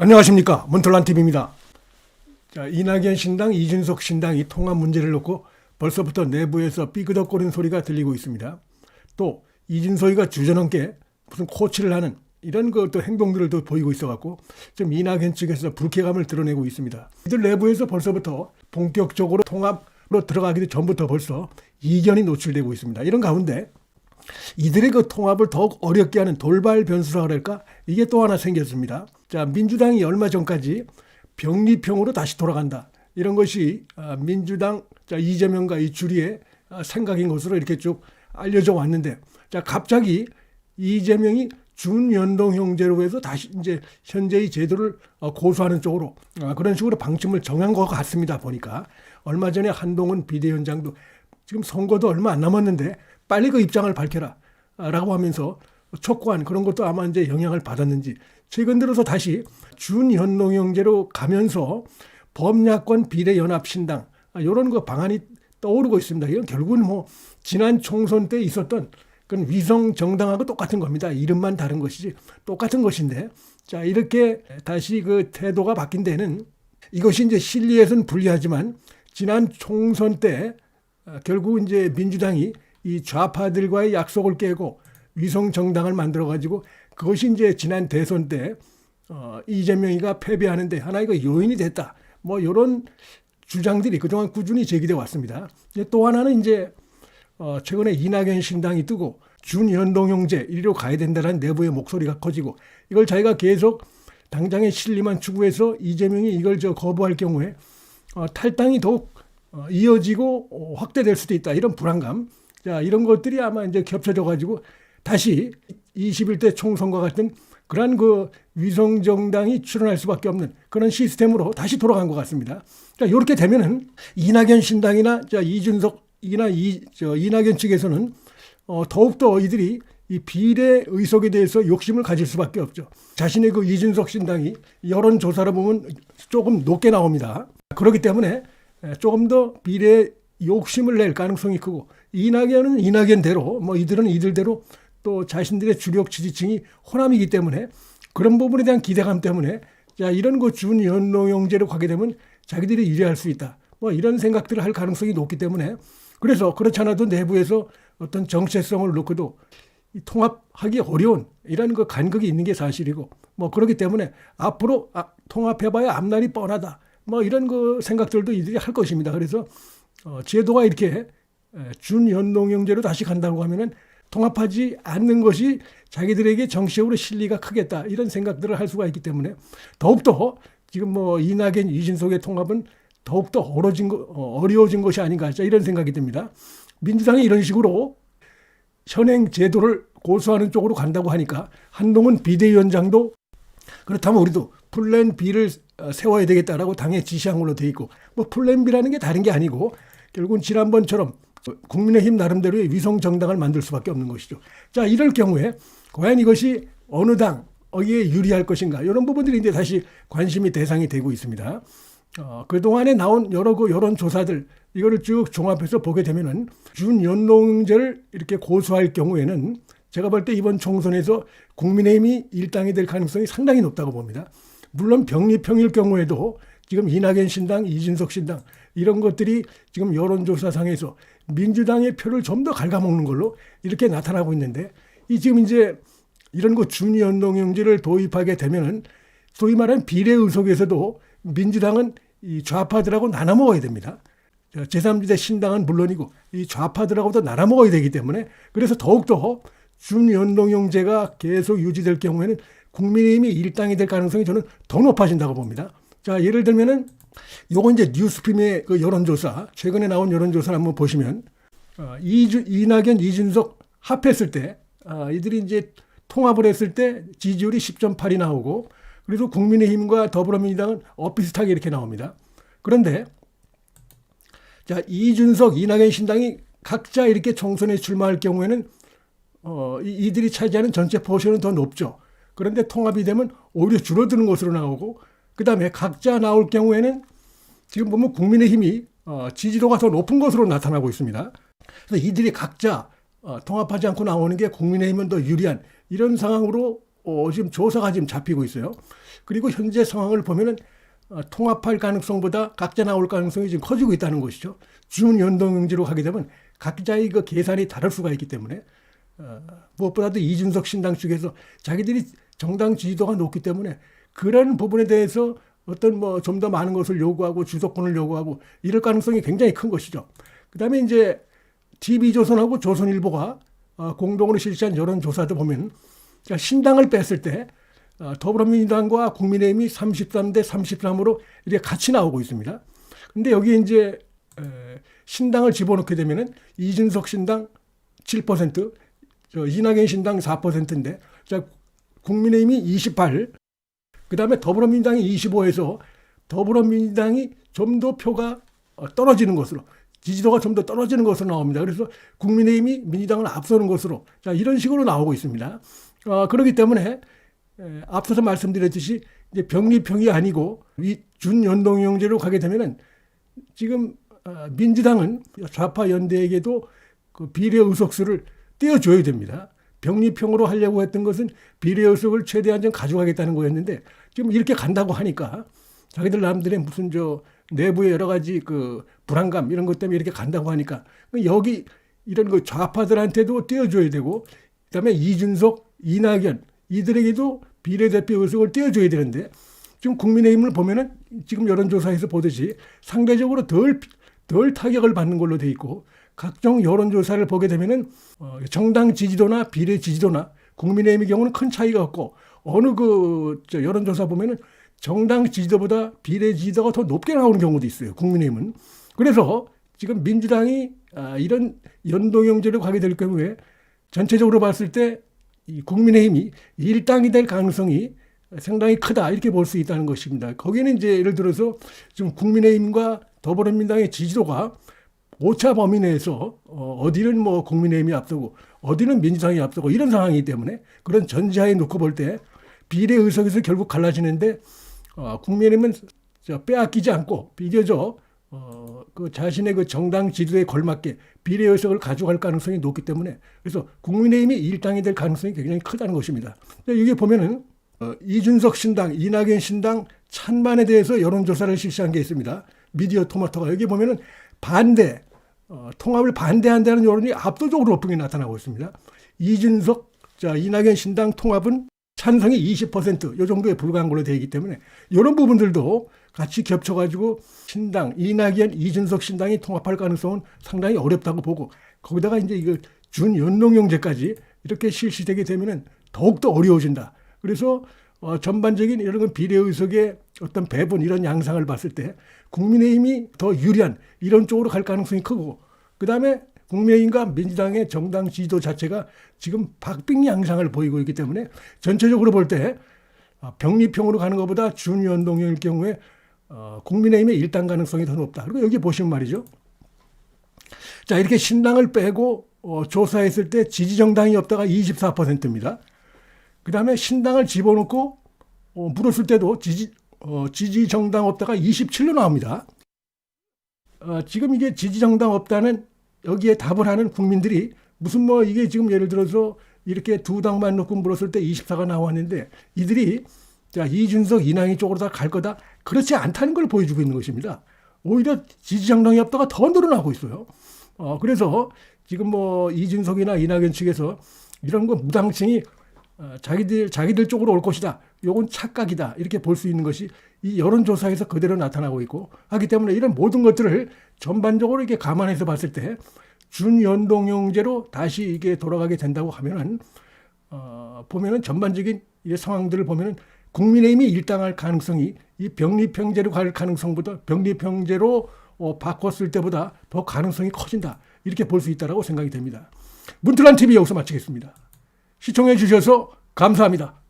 안녕하십니까, 문틀란TV입니다. 자, 이낙연 신당, 이준석 신당이 통합 문제를 놓고 벌써부터 내부에서 삐그덕거리는 소리가 들리고 있습니다. 또 이준석이가 주저넘게 무슨 코치를 하는 이런 또 행동들을 또 보이고 있어갖고 좀 이낙연 측에서 불쾌감을 드러내고 있습니다. 이들 내부에서 벌써부터 본격적으로 통합으로 들어가기도 전부터 벌써 이견이 노출되고 있습니다. 이런 가운데 이들의 그 통합을 더욱 어렵게 하는 돌발 변수라 그럴까? 이게 또 하나 생겼습니다. 자, 민주당이 얼마 전까지 병리평으로 다시 돌아간다. 이런 것이 민주당 이재명과 이 주리의 생각인 것으로 이렇게 쭉 알려져 왔는데, 자, 갑자기 이재명이 준연동 형제로 해서 다시 이제 현재의 제도를 고수하는 쪽으로 그런 식으로 방침을 정한 것 같습니다. 보니까 얼마 전에 한동훈 비대위원장도 지금 선거도 얼마 안 남았는데 빨리 그 입장을 밝혀라 라고 하면서 촉구한 그런 것도 아마 이제 영향을 받았는지 최근 들어서 다시 준연동 형제로 가면서 범야권 비례연합신당 이런 그 방안이 떠오르고 있습니다. 이건 결국은 뭐 지난 총선 때 있었던 그런 위성 정당하고 똑같은 겁니다. 이름만 다른 것이지 똑같은 것인데, 자, 이렇게 다시 그 태도가 바뀐 데는 이것이 이제 실리에서는 불리하지만 지난 총선 때 결국 이제 민주당이 이 좌파들과의 약속을 깨고 위성 정당을 만들어 가지고 그것이 이제 지난 대선 때 이재명이가 패배하는데 하나의 그 요인이 됐다. 뭐 이런 주장들이 그동안 꾸준히 제기돼 왔습니다. 또 하나는 이제 최근에 이낙연 신당이 뜨고 준연동 형제 이리로 가야 된다는 내부의 목소리가 커지고 이걸 자기가 계속 당장의 실리만 추구해서 이재명이 이걸 거부할 경우에 탈당이 더욱 이어지고 확대될 수도 있다. 이런 불안감. 자, 이런 것들이 아마 이제 겹쳐져 가지고 다시 21대 총선과 같은 그러한 그 위성 정당이 출현할 수밖에 없는 그런 시스템으로 다시 돌아간 것 같습니다. 자, 이렇게 되면은 이낙연 신당이나 이준석이나 이낙연 측에서는 더욱더 이들이 이 비례 의석에 대해서 욕심을 가질 수밖에 없죠. 자신의 그 이준석 신당이 여론조사를 보면 조금 높게 나옵니다. 그렇기 때문에 조금 더 비례 욕심을 낼 가능성이 크고, 이낙연은 이낙연대로 뭐 이들은 이들대로 또 자신들의 주력 지지층이 호남이기 때문에 그런 부분에 대한 기대감 때문에 자, 이런 그 준연동 형제로 가게 되면 자기들이 유리할 수 있다. 뭐 이런 생각들을 할 가능성이 높기 때문에, 그래서 그렇지 않아도 내부에서 어떤 정체성을 놓고도 통합하기 어려운 이런 그 간극이 있는 게 사실이고, 뭐 그렇기 때문에 앞으로 통합해봐야 앞날이 뻔하다. 뭐 이런 그 생각들도 이들이 할 것입니다. 그래서 제도가 이렇게 준연동 형제로 다시 간다고 하면은 통합하지 않는 것이 자기들에게 정치적으로 실리가 크겠다. 이런 생각들을 할 수가 있기 때문에 더욱더 지금 뭐 이낙연, 이준석의 통합은 더욱더 어려워진 것이 아닌가. 이런 생각이 듭니다. 민주당이 이런 식으로 현행 제도를 고수하는 쪽으로 간다고 하니까 한동훈 비대위원장도 그렇다면 우리도 플랜 B를 세워야 되겠다라고 당에 지시한 걸로 돼 있고, 뭐 플랜 B라는 게 다른 게 아니고 결국은 지난번처럼 국민의힘 나름대로의 위성 정당을 만들 수밖에 없는 것이죠. 자, 이럴 경우에 과연 이것이 어느 당에게 유리할 것인가, 이런 부분들이 이제 다시 관심이 대상이 되고 있습니다. 그동안에 나온 여러 그 여론조사들 이거를 쭉 종합해서 보게 되면은 준연동제를 이렇게 고수할 경우에는 제가 볼 때 이번 총선에서 국민의힘이 일당이 될 가능성이 상당히 높다고 봅니다. 물론 병리평일 경우에도 지금 이낙연 신당, 이준석 신당 이런 것들이 지금 여론조사상에서 민주당의 표를 좀 더 갉아먹는 걸로 이렇게 나타나고 있는데, 이 지금 이제 이런 거 준연동 형제를 도입하게 되면은 소위 말하는 비례 의석에서도 민주당은 이 좌파들하고 나눠 먹어야 됩니다. 제3지대 신당은 물론이고 이 좌파들하고도 나눠 먹어야 되기 때문에, 그래서 더욱더 준연동 형제가 계속 유지될 경우에는 국민의힘이 일당이 될 가능성이 저는 더 높아진다고 봅니다. 자, 예를 들면은 요거 이제 뉴스핌의 그 여론조사, 최근에 나온 여론조사를 한번 보시면 이낙연, 이준석 합했을 때 이들이 이제 통합을 했을 때 지지율이 10.8이 나오고, 그래서 국민의힘과 더불어민주당은 비슷하게 이렇게 나옵니다. 그런데 자, 이준석, 이낙연 신당이 각자 이렇게 총선에 출마할 경우에는 이들이 차지하는 전체 포션은 더 높죠. 그런데 통합이 되면 오히려 줄어드는 것으로 나오고, 그 다음에 각자 나올 경우에는 지금 보면 국민의힘이 지지도가 더 높은 것으로 나타나고 있습니다. 그래서 이들이 각자 통합하지 않고 나오는 게 국민의힘은 더 유리한 이런 상황으로 지금 조사가 지금 잡히고 있어요. 그리고 현재 상황을 보면은 통합할 가능성보다 각자 나올 가능성이 지금 커지고 있다는 것이죠. 준연동형제로 하게 되면 각자의 그 계산이 다를 수가 있기 때문에 무엇보다도 이준석 신당 측에서 자기들이 정당 지지도가 높기 때문에 그런 부분에 대해서 어떤 뭐 좀 더 많은 것을 요구하고 주도권을 요구하고 이럴 가능성이 굉장히 큰 것이죠. 그다음에 이제 TV조선하고 조선일보가 공동으로 실시한 여론조사도 보면 신당을 뺐을 때 더불어민주당과 국민의힘이 33대 33으로 이렇게 같이 나오고 있습니다. 근데 여기 이제 신당을 집어넣게 되면은 이준석 신당 7%, 이낙연 신당 4%인데 국민의힘이 28, 그다음에 더불어민주당이 25에서 더불어민주당이 좀 더 표가 떨어지는 것으로 지지도가 좀 더 떨어지는 것으로 나옵니다. 그래서 국민의힘이 민주당을 앞서는 것으로 이런 식으로 나오고 있습니다. 그렇기 때문에 앞서서 말씀드렸듯이 이제 병리평이 아니고 이 준연동형제로 가게 되면은 지금 민주당은 좌파 연대에게도 그 비례 의석수를 떼어줘야 됩니다. 병리평으로 하려고 했던 것은 비례 의석을 최대한 좀 가져가겠다는 거였는데 지금 이렇게 간다고 하니까 자기들 남들의 무슨 내부의 여러 가지 그 불안감 이런 것 때문에 이렇게 간다고 하니까 여기 이런 그 좌파들한테도 떼어줘야 되고 그다음에 이준석, 이낙연 이들에게도 비례대표 의석을 떼어줘야 되는데 지금 국민의힘을 보면은 지금 여론조사에서 보듯이 상대적으로 덜 타격을 받는 걸로 돼 있고 각종 여론조사를 보게 되면은 정당 지지도나 비례 지지도나 국민의힘의 경우는 큰 차이가 없고 어느 여론조사 보면은 정당 지지도보다 비례 지지도가 더 높게 나오는 경우도 있어요. 국민의힘은. 그래서 지금 민주당이 이런 연동형제로 가게 될 경우에 전체적으로 봤을 때 이 국민의힘이 일당이 될 가능성이 상당히 크다 이렇게 볼 수 있다는 것입니다. 거기는 이제 예를 들어서 지금 국민의힘과 더불어민주당의 지지도가 오차 범위 내에서 어디는 뭐 국민의힘이 앞서고 어디는 민주당이 앞서고 이런 상황이기 때문에 그런 전제하에 놓고 볼 때 비례 의석에서 결국 갈라지는데 국민의힘은 빼앗기지 않고 비교적 그 자신의 그 정당 지도에 걸맞게 비례 의석을 가져갈 가능성이 높기 때문에 그래서 국민의힘이 일당이 될 가능성이 굉장히 크다는 것입니다. 이게 보면은 이준석 신당, 이낙연 신당 찬반에 대해서 여론조사를 실시한 게 있습니다. 미디어 토마토가 여기 보면은 반대, 통합을 반대한다는 여론이 압도적으로 높게 나타나고 있습니다. 이준석, 이낙연 신당 통합은 찬성이 20%, 이 정도에 불과한 걸로 되어 있기 때문에 이런 부분들도 같이 겹쳐가지고 신당, 이낙연, 이준석 신당이 통합할 가능성은 상당히 어렵다고 보고 거기다가 이제 이거 준연동형제까지 이렇게 실시되게 되면은 더욱더 어려워진다. 그래서 전반적인 이런 건 비례의석의 어떤 배분 이런 양상을 봤을 때 국민의힘이 더 유리한 이런 쪽으로 갈 가능성이 크고 그다음에 국민의힘과 민주당의 정당 지지도 자체가 지금 박빙 양상을 보이고 있기 때문에 전체적으로 볼 때 병리평으로 가는 것보다 준연동형일 경우에 국민의힘의 일당 가능성이 더 높다. 그리고 여기 보시면 말이죠. 자, 이렇게 신당을 빼고 조사했을 때 지지정당이 없다가 24%입니다. 그 다음에 신당을 집어넣고 물었을 때도 지지정당 없다가 27로 나옵니다. 지금 이게 지지정당 없다는 여기에 답을 하는 국민들이 무슨 뭐 이게 지금 예를 들어서 이렇게 두 당만 놓고 물었을 때 24가 나왔는데 이들이 자, 이준석, 이낙연 쪽으로 다 갈 거다. 그렇지 않다는 걸 보여주고 있는 것입니다. 오히려 지지정당이 없다가 더 늘어나고 있어요. 그래서 지금 뭐 이준석이나 이낙연 측에서 이런 거 무당층이 자기들 쪽으로 올 것이다. 요건 착각이다. 이렇게 볼 수 있는 것이 이 여론조사에서 그대로 나타나고 있고 하기 때문에 이런 모든 것들을 전반적으로 이렇게 감안해서 봤을 때 준연동형제로 다시 이게 돌아가게 된다고 하면은 보면은 전반적인 이 상황들을 보면은 국민의힘이 일당할 가능성이 이 병리평제로 갈 가능성보다 병리평제로 바꿨을 때보다 더 가능성이 커진다. 이렇게 볼 수 있다고 생각이 됩니다. 문틀란 TV 여기서 마치겠습니다. 시청해 주셔서 감사합니다.